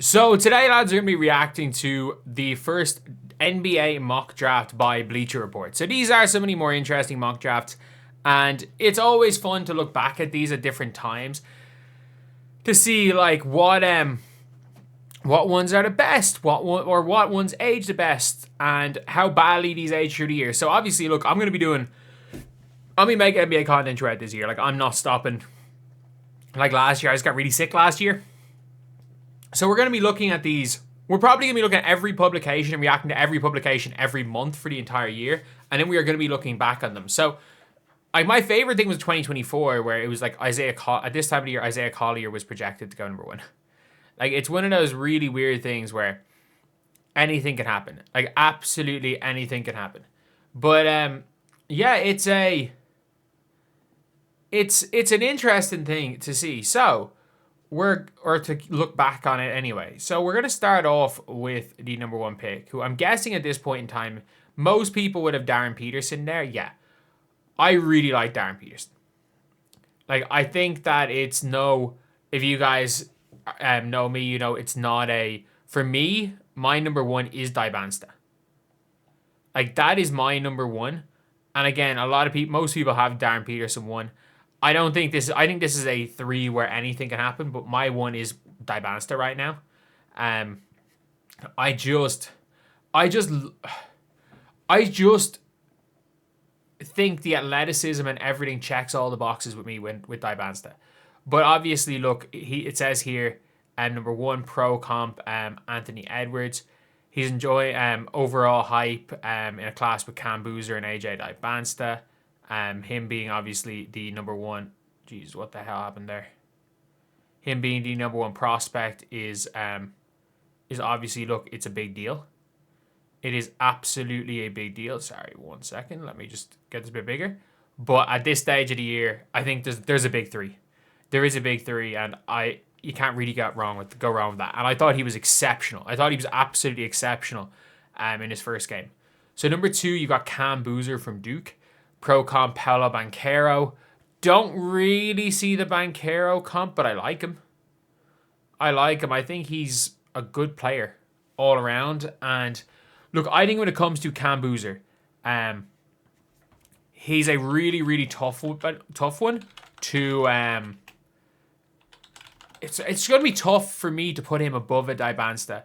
So today, lads, we're going to be reacting to the first NBA mock draft by Bleacher Report. So these are some of the more interesting mock drafts, and it's always fun to look back at these at different times to see like what ones are the best, what ones age the best, and how badly these age through the year. So obviously, look, I'm going to make NBA content throughout this year. Like, I'm not stopping. Like last year, I just got really sick last year. So we're going to be looking at these. We're probably going to be looking at every publication and reacting to every publication every month for the entire year. And then we are going to be looking back on them. So my favorite thing was 2024, where it was like at this time of the year, Isaiah Collier was projected to go number one. Like, it's one of those really weird things where anything can happen. Like, absolutely anything can happen. But yeah, it's an interesting thing to see. So to look back on it anyway. So we're going to start off with the number one pick, who I'm guessing at this point in time, most people would have Darryn Peterson there. Yeah. I really like Darryn Peterson. Like, I think that if you guys know me, you know, it's not for me, my number one is Dybansta. Like, that is my number one. And again, most people have Darryn Peterson one. I think this is a 3 where anything can happen, but my one is Dybansta right now. I just think the athleticism and everything checks all the boxes with me with Dybansta. But obviously, look, it says here, number one pro comp, Anthony Edwards. He's enjoying overall hype in a class with Cam Boozer and AJ Dybansta. Him being obviously the number one. Jeez, what the hell happened there? Him being the number one prospect is obviously, look, it's a big deal. It is absolutely a big deal. Sorry, 1 second. Let me just get this a bit bigger. But at this stage of the year, I think there's a big 3. There is a big 3, and you can't really go wrong with that. And I thought he was exceptional. I thought he was absolutely exceptional in his first game. So number 2, you got Cam Boozer from Duke. Pro comp Paolo Banchero. Don't really see the Banchero comp, but I like him. I think he's a good player all around. And look, I think when it comes to Cam Boozer, he's a really, really tough one to it's going to be tough for me to put him above a Dybansta,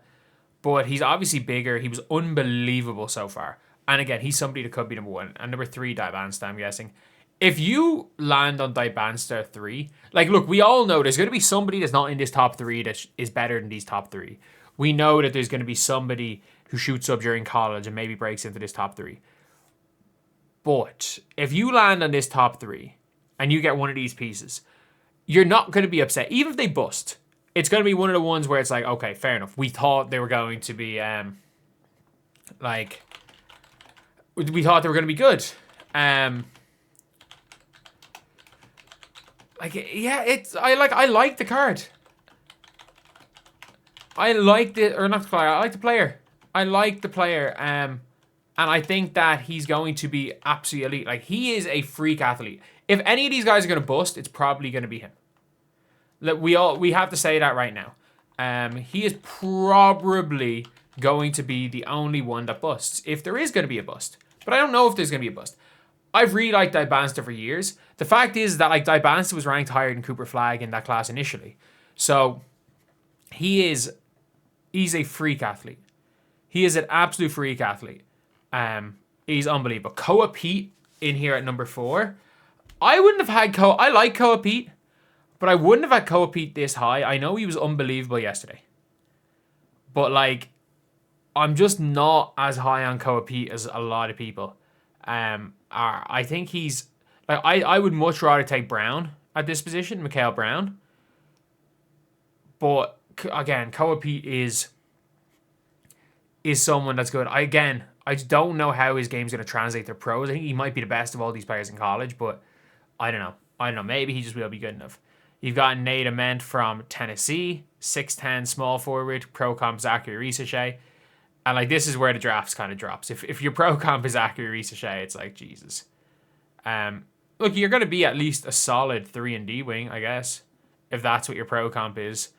but he's obviously bigger. He was unbelievable so far. And again, he's somebody that could be number 1. And number 3, Dybansta, I'm guessing. If you land on Dybansta 3, like, look, we all know there's going to be somebody that's not in this top 3 that is better than these top 3. We know that there's going to be somebody who shoots up during college and maybe breaks into this top 3. But if you land on this top 3 and you get one of these pieces, you're not going to be upset. Even if they bust, it's going to be one of the ones where it's like, okay, fair enough. We thought they were going to be, we thought they were going to be good. I like the card. I like the player. I like the player. And I think that he's going to be absolutely elite. Like, he is a freak athlete. If any of these guys are going to bust, it's probably going to be him. Like, we have to say that right now. He is probably going to be the only one that busts, if there is going to be a bust. But I don't know if there's going to be a bust. I've really liked Dybansta for years. The fact is that, like, Dybansta was ranked higher than Cooper Flagg in that class initially. So he's a freak athlete. He is an absolute freak athlete. He's unbelievable. Koa Pete in here at number 4. I wouldn't have had I like Koa Pete, but I wouldn't have had Koa Pete this high. I know he was unbelievable yesterday. But, like, I'm just not as high on Koa Pete as a lot of people are. I think he's... Like, I would much rather take Brown at this position, Mikhail Brown. But, again, Koa Pete is someone that's good. I just don't know how his game's going to translate to pros. I think he might be the best of all these players in college, but I don't know. Maybe he just will be good enough. You've got Nate Ament from Tennessee, 6'10", small forward, pro comp Zachary Risachet. And, like, this is where the drafts kind of drops. If your pro comp is Zachary Risachet, it's like, Jesus. Look, you're going to be at least a solid 3 and D wing, I guess, if that's what your pro comp is.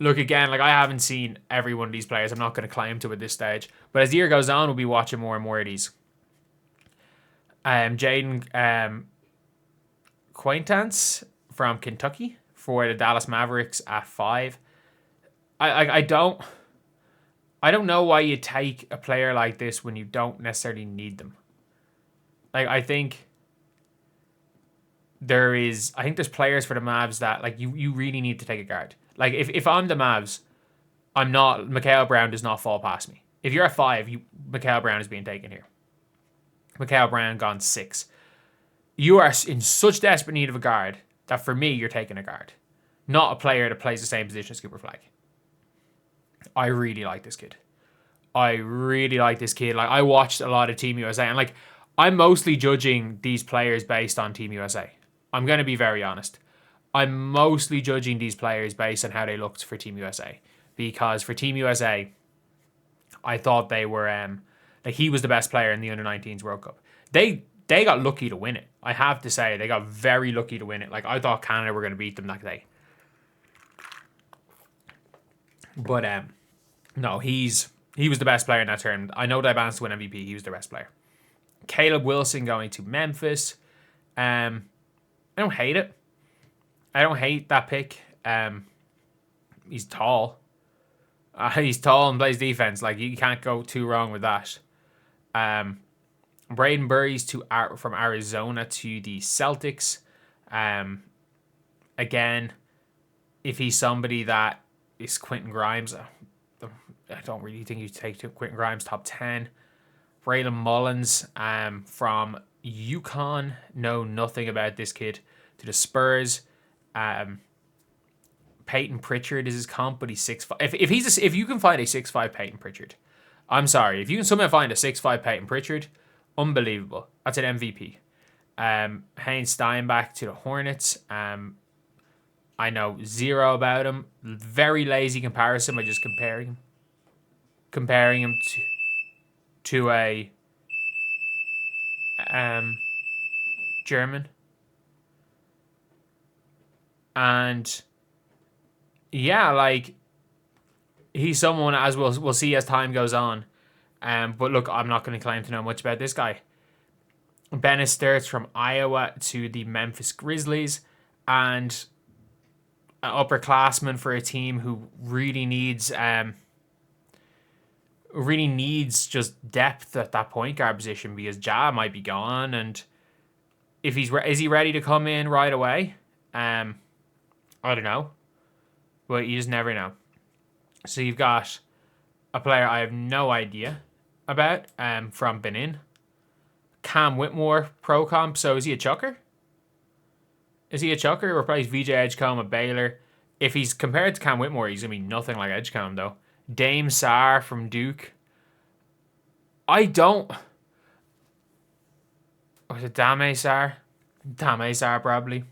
look, again, like I haven't seen every one of these players. I'm not going to claim to at this stage. But as the year goes on, we'll be watching more and more of these. Jaden Quaintance from Kentucky for the Dallas Mavericks at 5. I don't know why you take a player like this when you don't necessarily need them. Like, I think there's players for the Mavs that like you really need to take a guard. Like if I'm the Mavs, Mikal Brown does not fall past me. If you're at 5, Mikal Brown is being taken here. Mikal Brown gone 6. You are in such desperate need of a guard that for me, you're taking a guard. Not a player that plays the same position as Cooper Flag. I really like this kid. Like, I watched a lot of Team USA, and like, I'm mostly judging these players based on Team USA. I'm going to be very honest. I'm mostly judging these players based on how they looked for Team USA. Because for Team USA, I thought they were, like, he was the best player in the Under-19s World Cup. They got lucky to win it. I have to say, they got very lucky to win it. Like, I thought Canada were going to beat them that day. But, no, he was the best player in that tournament. I know Dybansta won MVP. He was the best player. Caleb Wilson going to Memphis. I don't hate it. I don't hate that pick. He's tall. He's tall and plays defense. Like, you can't go too wrong with that. Braden Burries from Arizona to the Celtics. Again, if he's somebody that is Quentin Grimes, I don't really think you take Quentin Grimes top 10. Braylon Mullins from UConn. Know nothing about this kid. To the Spurs. Peyton Pritchard is his comp, but he's 6'5". If you can find a 6'5" Peyton Pritchard, I'm sorry. If you can somehow find a 6'5" Peyton Pritchard, unbelievable. That's an MVP. Haynes Steinbach to the Hornets. I know zero about him. Very lazy comparison by just comparing him to a German. And yeah, like, he's someone, as we'll see as time goes on. But look, I'm not going to claim to know much about this guy. Bennett Sturts from Iowa to the Memphis Grizzlies, and an upperclassman for a team who really needs just depth at that point guard position, because Ja might be gone, and if is he ready to come in right away? I don't know, but you just never know. So you've got a player I have no idea about from Benin. Cam Whitmore, pro comp. So is he a chucker? Is he a chucker or plays VJ Edgecombe at Baylor? If he's compared to Cam Whitmore, he's going to be nothing like Edgecombe, though. Dame Sarr from Duke. I don't... Was it Dame Sarr? Dame Sarr, probably.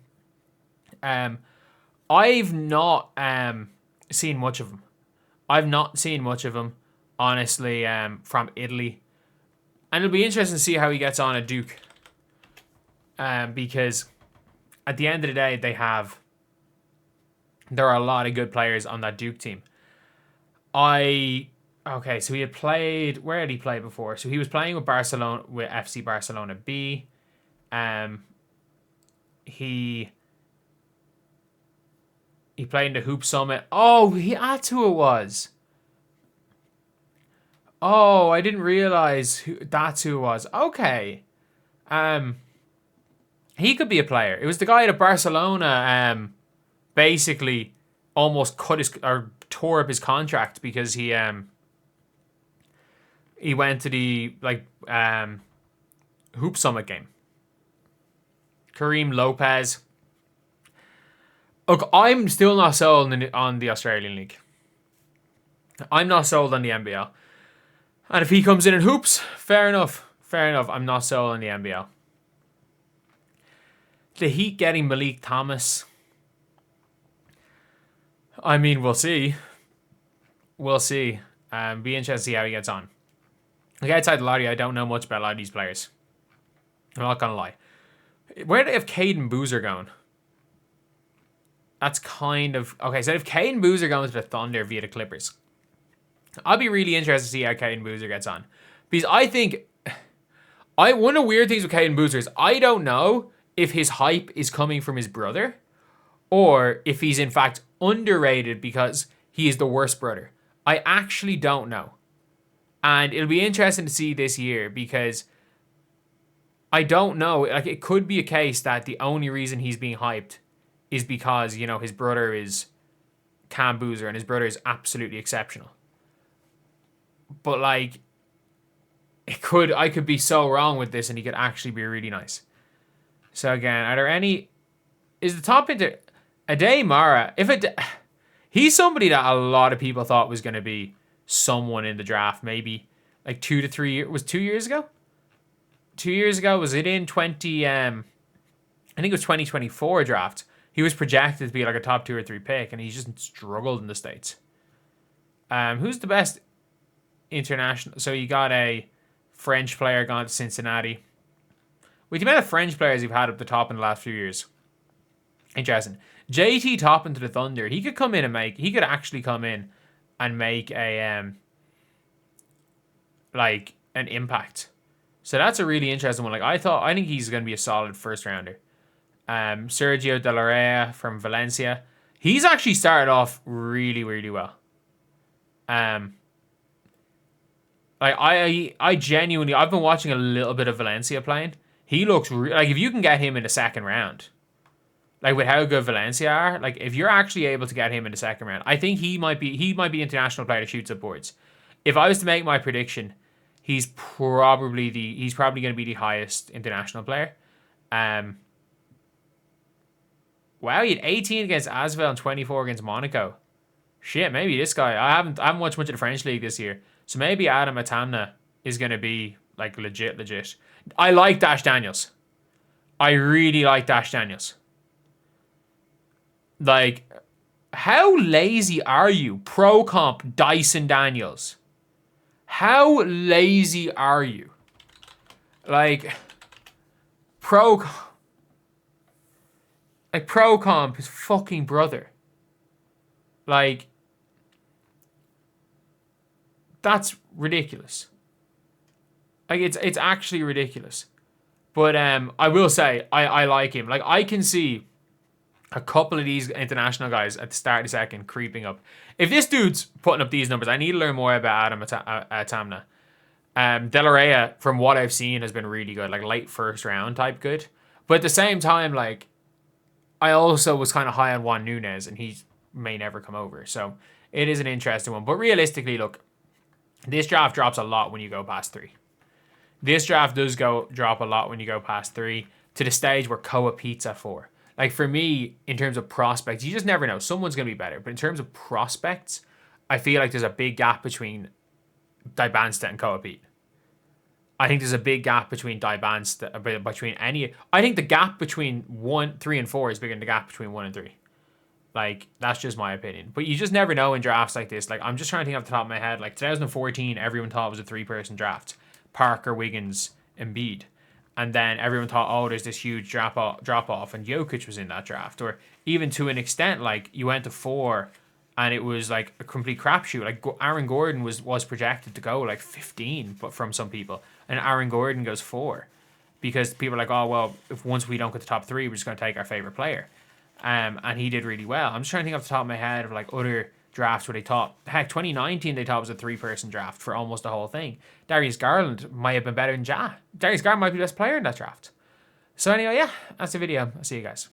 I've not seen much of him. Honestly, from Italy. And it'll be interesting to see how he gets on at Duke. Because at the end of the day, there are a lot of good players on that Duke team. Okay, so he had played... Where had he played before? So he was playing with Barcelona, with FC Barcelona B. He played in the Hoop Summit. Oh, that's who it was. Oh, I didn't realize that's who it was. Okay. He could be a player. It was the guy at Barcelona basically almost tore up his contract because he went to the Hoop Summit game. Kareem Lopez. Look, I'm still not sold on the Australian League. I'm not sold on the NBL. And if he comes in hoops, fair enough. I'm not sold on the NBL. The Heat getting Malik Thomas. I mean, we'll see. Be interested to see how he gets on. Like, outside the lottery, I don't know much about a lot of these players. I'm not going to lie. Where do they have Caden Boozer going? that's kind of... Okay, so if Caden Boozer goes to the Thunder via the Clippers, I'll be really interested to see how Caden Boozer gets on. Because I think... one of the weird things with Caden Boozer is I don't know if his hype is coming from his brother or if he's in fact underrated because he is the worst brother. I actually don't know. And it'll be interesting to see this year because I don't know. Like, it could be a case that the only reason he's being hyped is because, you know, his brother is Cam Boozer and his brother is absolutely exceptional. But, like, I could be so wrong with this and he could actually be really nice. So, again, are there any... Is the top into... Ade Mara, he's somebody that a lot of people thought was going to be someone in the draft, maybe like 2 to 3 years. Was 2 years ago? 2 years ago? Was it in 20... I think it was 2024 draft. He was projected to be like a top 2 or 3 pick, and he's just struggled in the States. Who's the best international? So you got a French player gone to Cincinnati. With the amount of French players you've had up the top in the last few years. Interesting. JT Toppin to the Thunder. He could come in and make... He could actually come in and make a... like, an impact. So that's a really interesting one. Like, I think he's going to be a solid first rounder. Sergio De La Rey from Valencia. He's actually started off really, really well. Like, I genuinely... I've been watching a little bit of Valencia playing. He looks... like, if you can get him in the second round... Like, with how good Valencia are, like, if you're actually able to get him in the second round, I think he might be international player that shoots up boards. If I was to make my prediction, he's probably going to be the highest international player. Wow, he had 18 against Asvel and 24 against Monaco. Shit, maybe this guy. I haven't watched much of the French league this year, so maybe Adam Atamna is going to be like legit. I like Dash Daniels. I really like Dash Daniels. Like, how lazy are you, Pro Comp Dyson Daniels? How lazy are you? Like, Pro Comp, his fucking brother. Like, that's ridiculous. Like, it's actually ridiculous. But I will say, I like him. Like, I can see a couple of these international guys at the start of the second creeping up. If this dude's putting up these numbers, I need to learn more about Adam Atamna. De La Rey, from what I've seen, has been really good. Like, late first round type good. But at the same time, like, I also was kind of high on Juan Nunez, and he may never come over. So it is an interesting one. But realistically, look, this draft drops a lot when you go past 3. This draft does drop a lot when you go past 3 to the stage where Koa Pete's at 4. Like, for me, in terms of prospects, you just never know. Someone's going to be better. But in terms of prospects, I feel like there's a big gap between Dybansta and Koa Pete. I think there's a big gap between Dybansta, between any... I think the gap between 1, 3, and 4 is bigger than the gap between 1 and 3. Like, that's just my opinion. But you just never know in drafts like this. Like, I'm just trying to think off the top of my head. Like, 2014, everyone thought it was a 3-person draft. Parker, Wiggins, Embiid. And then everyone thought, oh, there's this huge drop off, and Jokic was in that draft. Or even to an extent, like, you went to 4, and it was like a complete crapshoot. Like, Aaron Gordon was projected to go like 15, but from some people, and Aaron Gordon goes 4, because people are like, oh well, if once we don't get the top 3, we're just going to take our favorite player. And he did really well. I'm just trying to think off the top of my head of like other drafts where they thought, heck, 2019 they thought it was a 3-person draft for almost the whole thing. Darius Garland might have been better than Ja. Darius Garland might be the best player in that draft. So anyway, yeah, that's the video. I'll see you guys.